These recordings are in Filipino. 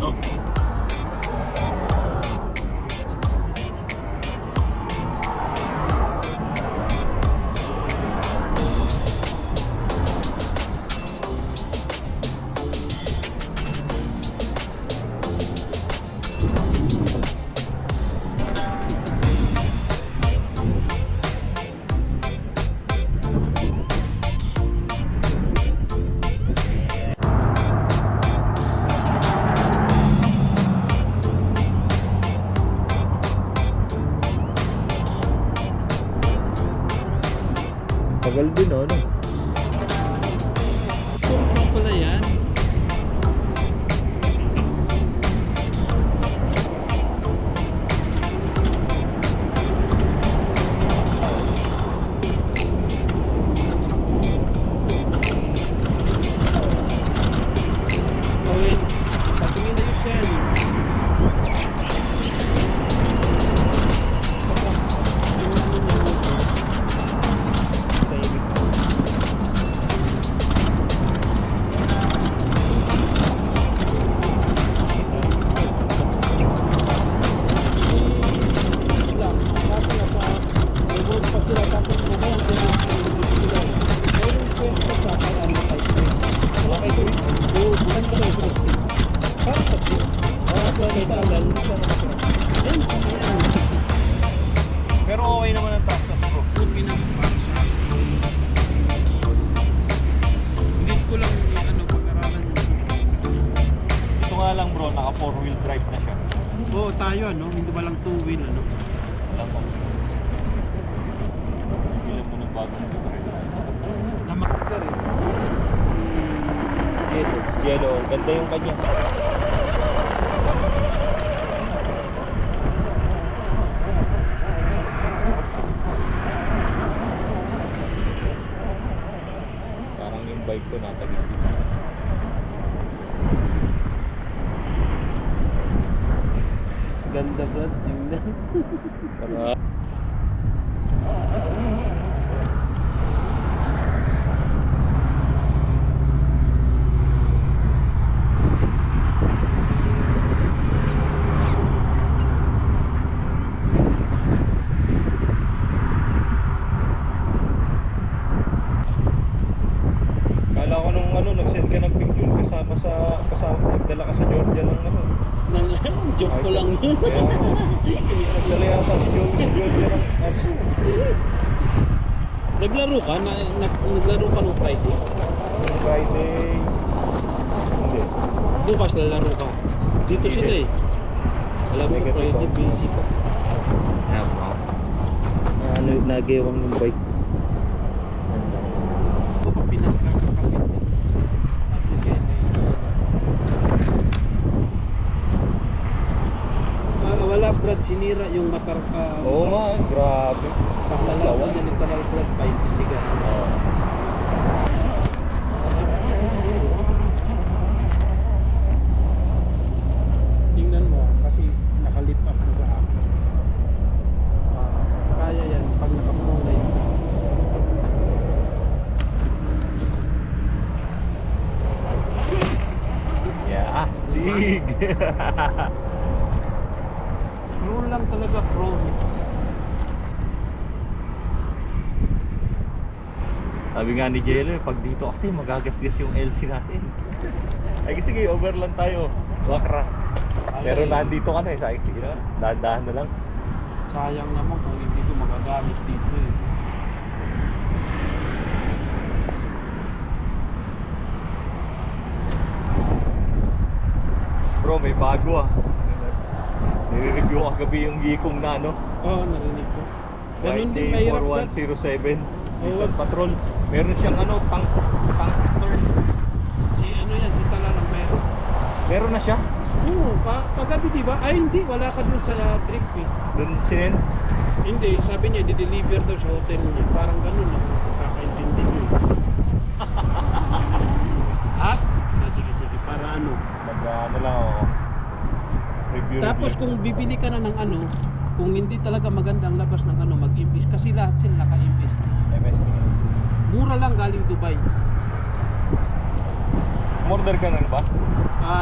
no? Tagal din ano. Ano pala yan? Okay, patingin na yun yan. Pero okay naman ang taxas bro. Okay na para sa akin. Hindi ko lang ano pag-aralan yun. Ito nga lang bro, naka 4-wheel drive na siya. Oo, tayo ano, hindi ba lang 2-wheel ano. Alam mo. Bilang mo ng bagong sasakyan. Namak ka rin. Si Jello. Yellow, ganda yung kanya. Parang yung bike ko natagid dito. Ganda Brad, tingnan. Para kala ko nung ano, nag-send ka ng picture kasama nagdala ka sa Georgia ng ano. Nang joke ko lang yun. Kaya nagdala yata si Joey sa Georgia ng RC. Naglaro ka? Naglaro ka nung Friday? Friday. Hindi. Bukas lalaro ka. Dito Hindi. sila eh. Alam mo, Negative Friday out. busy ka. Ano, nagewang ng bike. Kung pa pinagkakapit eh. At least kaya wala Brad, sinira yung matarka. Oo nga, grabe. Paglalaban niya literal Brad, paimbestigan. Tingnan mo kasi nakalip up na sa akin. Kaya yan pag nakakulay ka. Yeah, astig. Pro lang talaga pro. Sabi nga ni Jello, pag dito kasi magagasgas yung LC natin. Ay sige, over lang tayo. Bakra. Pero nandito ka na eh. Sabi, sige na, dahan-dahan na lang. Sayang naman kung hindi ko magagamit dito eh. Bro, may bago ah. Nire-review ko kagabi yung Gikong na ano. Oo, narinig ko. Ganun din mahirap Brad. YT4107 Nissan Patrol. Meron siyang ano, tank turn. Si ano yan, si Talalang meron. Meron na siya. Oo, kagabi di ba? Ay hindi, wala ka dun sa trip eh. Doon sinin. Hindi, sabi niya di-deliver daw sa hotel niya. Parang ganun ako kakaintindi niyo. Ha? Sige, para ano. Ano lang ako. Review. Tapos kung bibili ka na ng ano, kung hindi talaga maganda ang labas ng ano, mag-invest. Kasi lahat sila naka-invest. MS. Mura lang galing Dubai. Umorder ka na ba?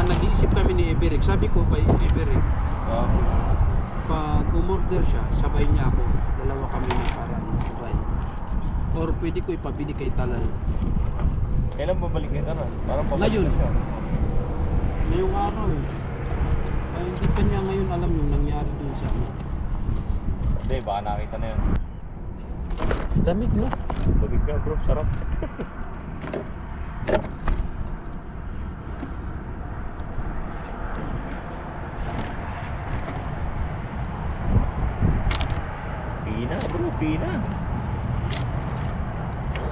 Nag-iisip kami ni Everett. Sabi ko kay Everett, Oo. pag umorder siya, sabay niya ako. Dalawa kami na parang sabay. Or pwede ko ipabili kay Talal. Kailan babalik kita na? Parang pabalik Ngayon. na siya. Ngayong araw eh. Ay, hindi pa niya ngayon alam yung nangyari dun sa ano. Hindi, baka nakita na yun. Lamig no? Babig ka bro, sarap. Pina bro, pina.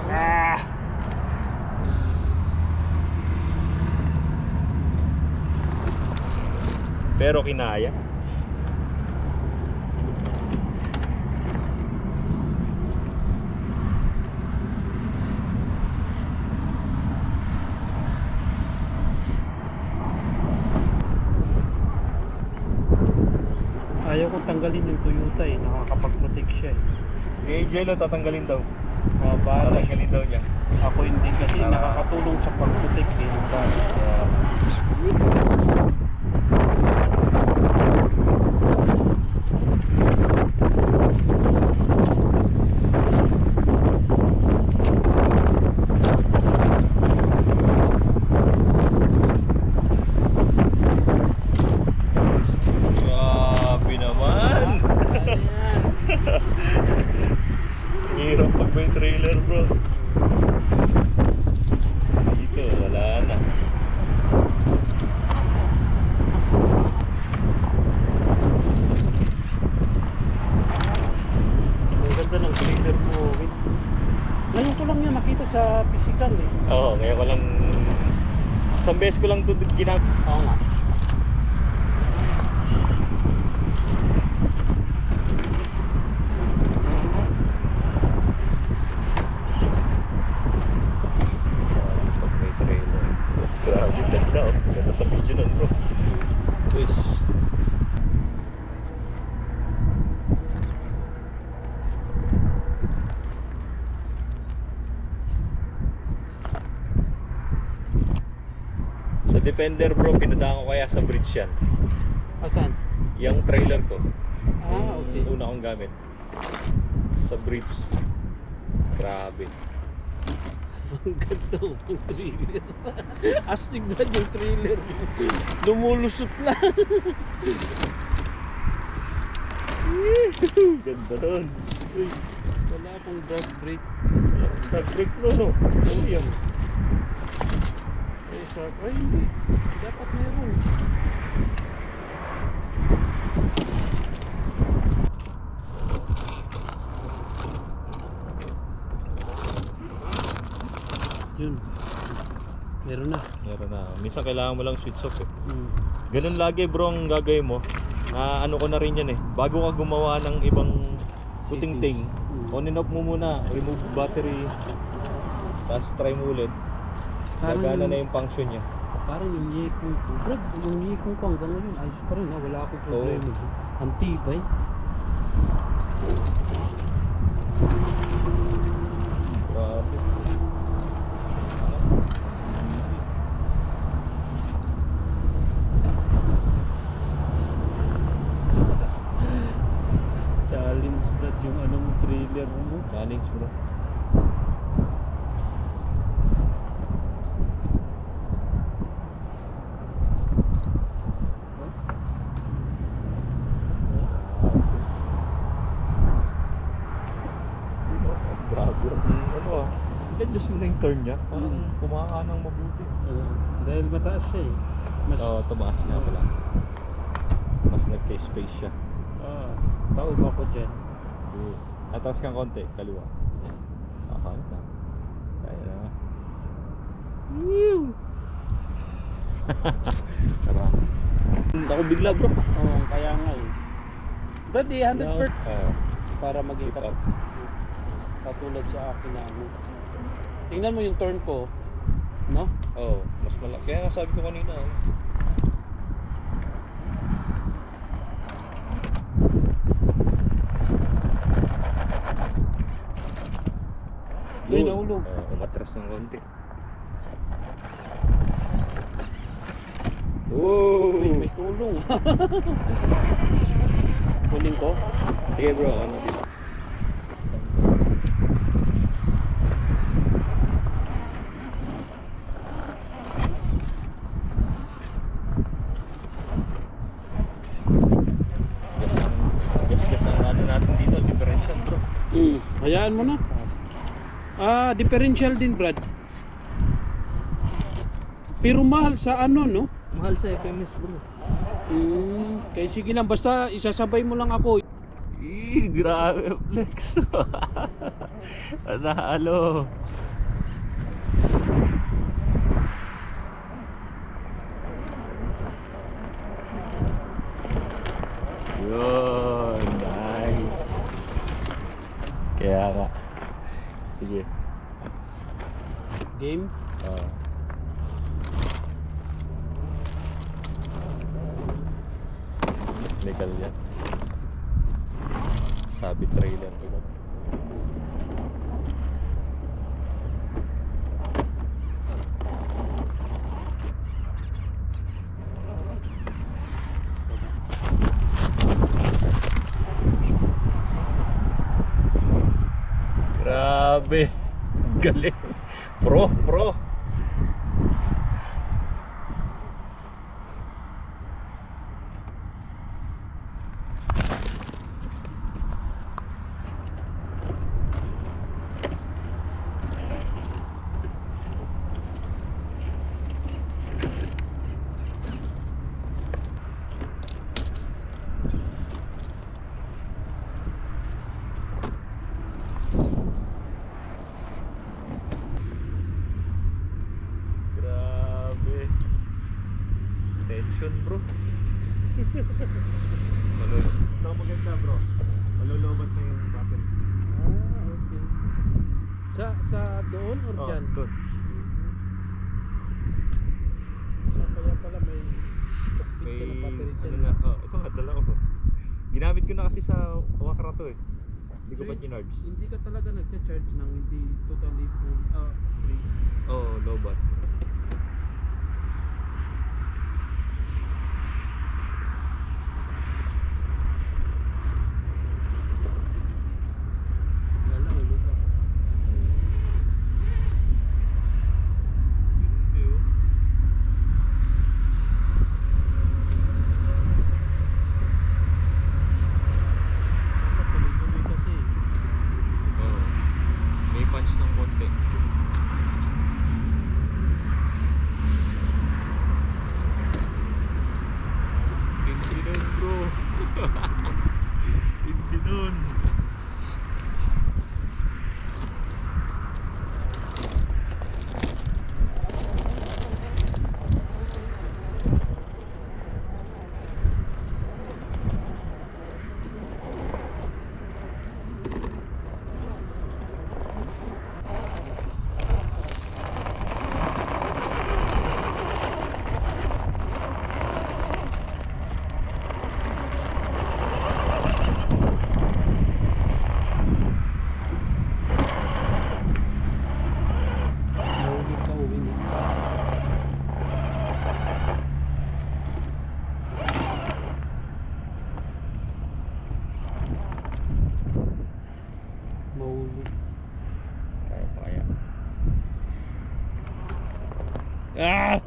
Ah! Pero kinaya. Ayaw ko tanggalin yung Toyota eh. Nakakapag-protect siya eh. Eh, Jello tatanggalin daw. Para Tatanggalin daw niya. ako hindi kasi Para- nakakatulong sa pag-protect eh. Ng body. Kaya, grabe naman. Ayan. Hirap pag may trailer bro. Dito, wala na. Ang ganda ng trailer mo. Win. Ngayon ko lang yan nakita sa physical eh. Oo, ngayon ko lang. Isang beses ko lang ito ginamit. Oo nga. Pag may trailer. Grabe, ganda oh. Ganda sa video nun bro. Pues. Sa Defender bro, pinadaan ko kaya sa bridge yan. Asan? Yung trailer ko. Okay. Yung una kong gamit. Sa bridge. Grabe. Ang ganda ng trailer. Astig ba yung trailer mo? Lumulusot lang. Ganda nun. Uy, wala akong drag brake. Nag-break bro no? Oo yan. Eh, ay hindi. Dapat meron. Yun. Meron na. Meron na. Minsan kailangan mo lang switch off eh. Hmm. Ganun lagi bro ang gagawin mo. Ano ko na rin yan eh. Bago ka gumawa ng ibang puting-ting, on and off mo muna. Remove battery. Tapos try mo ulit. Parang Gagana yung- na yung function niya. Parang yung Yekong ko. Brad, yung Yekong ko hanggang ngayon ayos pa rin ha. Wala akong problema. Ang tibay. Grabe. Challenge Brad yung anong trailer mo. Challenge bro. Grabe. Ano ah. I-adjust mo na yung turn niya. Parang kumakanang mabuti. Dahil mataas siya eh. Mas, Oo, tumaas nga pala. Mas nagka-space siya. taob ako dyan. Atras kang konti, kaliwa. Akala na. Kaya na. Sarap. Ako bigla bro. Oo, kaya nga eh. Brad, 100% Oo. para maging Keep up. katulad sa akin na ano. Tingnan mo yung turn ko, no? Oo, mas malaki. Kaya nga sabi ko kanina. Uy, nahulog. Umatras ng konti. Whoa! Uy, may tulong. Kunin ko. Sige bro, ano dito? Gas ang ano natin dito, differential bro. Hayaan mo na. Differential din, Brad. Pero mahal sa ano, no? Mahal sa FMS bro. Kaya sige lang, basta isasabay mo lang ako. Grabe flex. Nanalo. Yun, nice. Kaya nga. Sige. Game. Legal yan. Sabit trailer ko lang. Grabe. Galing. Pro. Grabe. Tension bro. Ito maganda bro. Malulubat na yung battery. Okay. Sa doon or dyan? Doon. Sa kaya pala may sakbit May ka na battery dyan. ano na, ito nga dala ko. Ginamit ko na kasi sa Wakra to eh. Hindi ko pa ginarge. Hindi ka talaga nagcha-charge ng hindi totally full, free. Low bat. Wala, ulit lang. Hindi oh. Tuloy-tuloy kasi. May punch ng konti. Hindi nun bro. Hindi nun. Mahulog ka uwi niya. Mahulog. Kaya. Ah!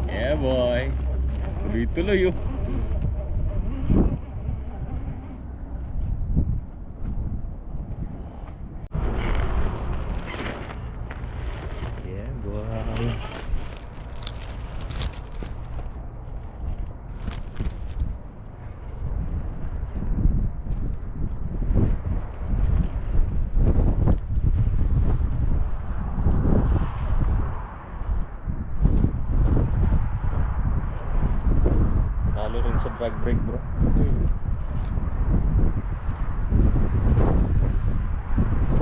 Yeah boy. Tuloy-tuloy oh. Yeah boy. Lalo rin sa drag brake bro.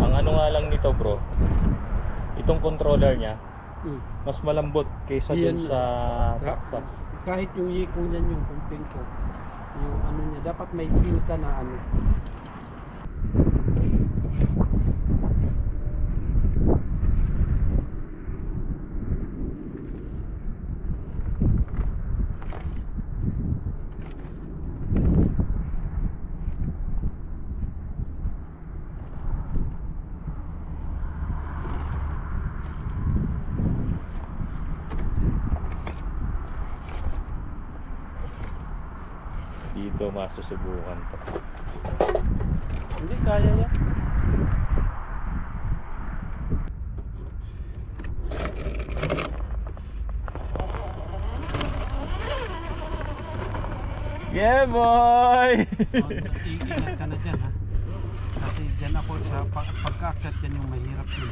Ang ano nga lang nito bro, itong controller niya mas malambot kaysa dun Yan. sa Ka- Texas. kahit yung yiko niyan yung pumping ko, yung ano niya, dapat may feel ka na ano. ko masusubukan to. Hindi, kaya yan. Yeah, boy! Iingat ka na dyan, ha? Kasi dyan ako sa pagkaakyat dyan yung mahirap yun.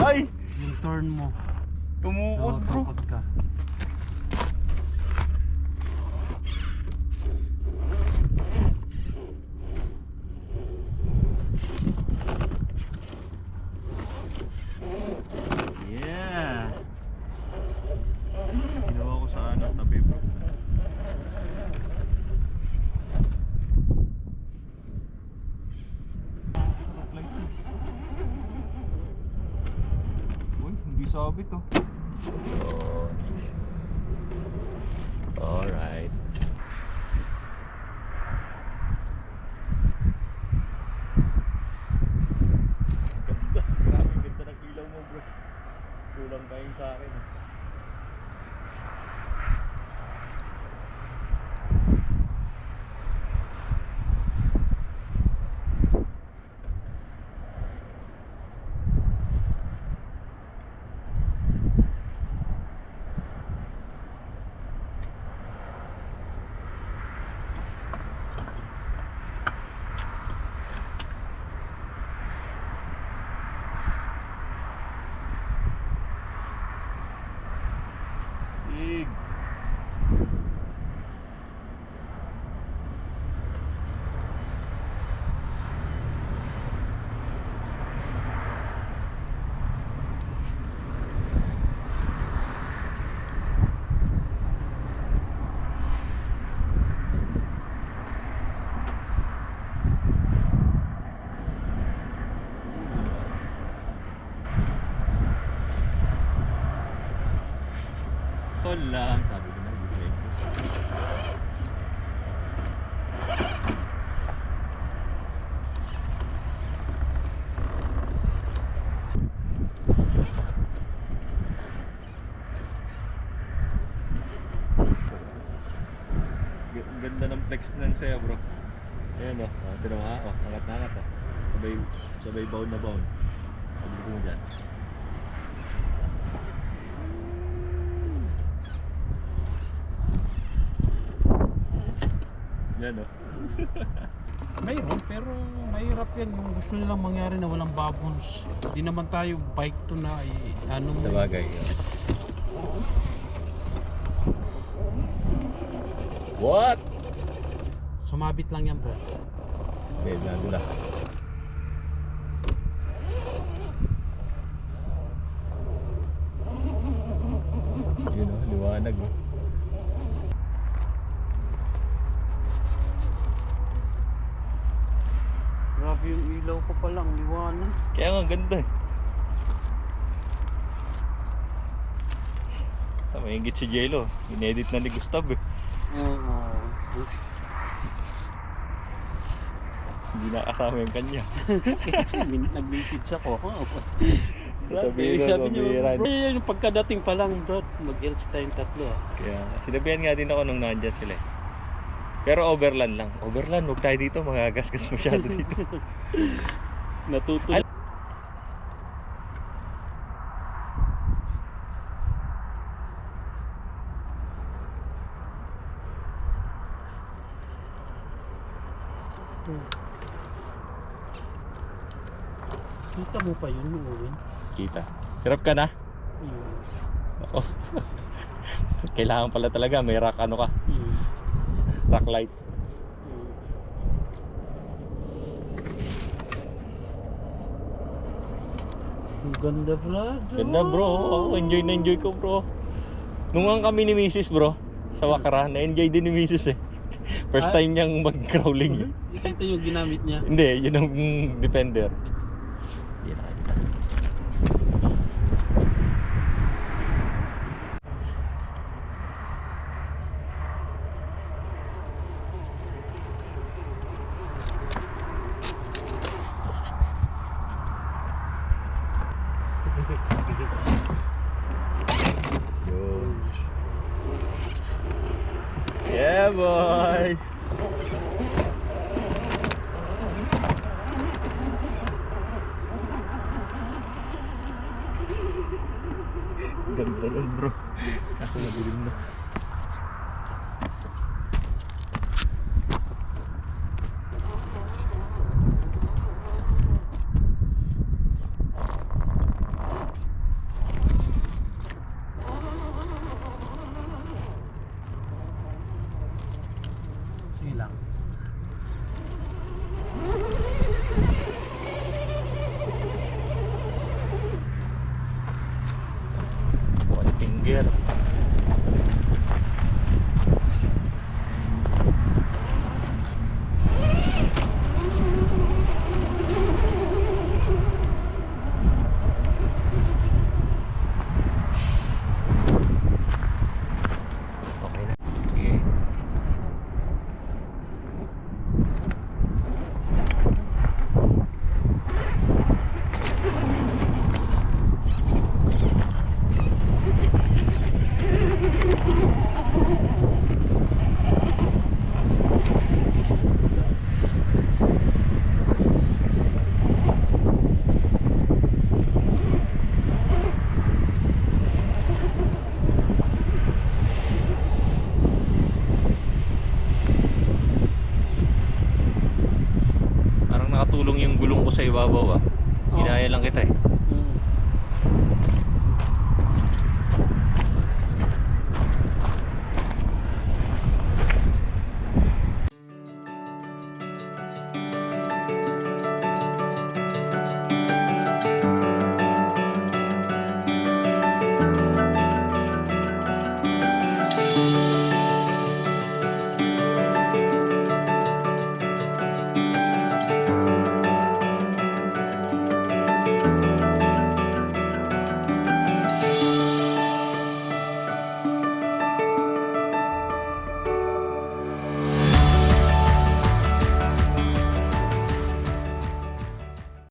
Ay! Yung turn mo. Tumukod, bro. Tukod ka. Yeah! Ginawa ko sa tabi, bro. Uy, hindi sabit oh. Alright. Ganda. Grabe ganda ng ilaw mo, bro. Kulang kayo sa akin. Big. Lang, sabi ko na, bigay ko. Ganda ng flex nan sa'yo, bro. Ayan o, tinong ha, angat na angat o. Sabay bound na bound. Sabi ko mo dyan. Yan o. Mayroon, pero mahirap yan yung gusto nilang mangyari na walang bubbles. Hindi naman tayo bike to na ano mo. Sa bagay. What? Sumabit lang yan, bro. Okay, nagulas. Yun o, liwanag o. Grabe yung ilaw ko pa lang, liwanag. Kaya nga, ang ganda eh. Maingit si Jello. Inedit na ni Gustav eh. Hindi nakasama yung kanya. Nag-message ako. Sabihin ko, mabira. Bro, yung pagkadating pa lang, bro, mag-elch tayong tatlo. Kaya sinabihan nga din ako nung nandyan sila eh. Pero overland lang. Overland, huwag tayo dito. Magagasgas masyado dito. Natutulog. Kita mo pa yun, Owen? Kita. Hirap ka na? Oo. Kailangan pala talaga. May rock ano ka. Rock light. Ang ganda, bro. Ganda bro. Oh, enjoy na enjoy ko bro. Nung kami ni Mrs. bro sa Wakara, na-enjoy din ni Mrs. eh. First time niyang mag-crawling. Ito yung ginamit niya. Hindi, yun ang Defender. Hindi nakakita. Yeah boy! Ganda nun bro. Kaso madilim na. Sige lang. One finger. Okay na. Sige. Parang nakatulong yung gulong ko sa ibabaw ah. Oh. Ginaya lang kita eh.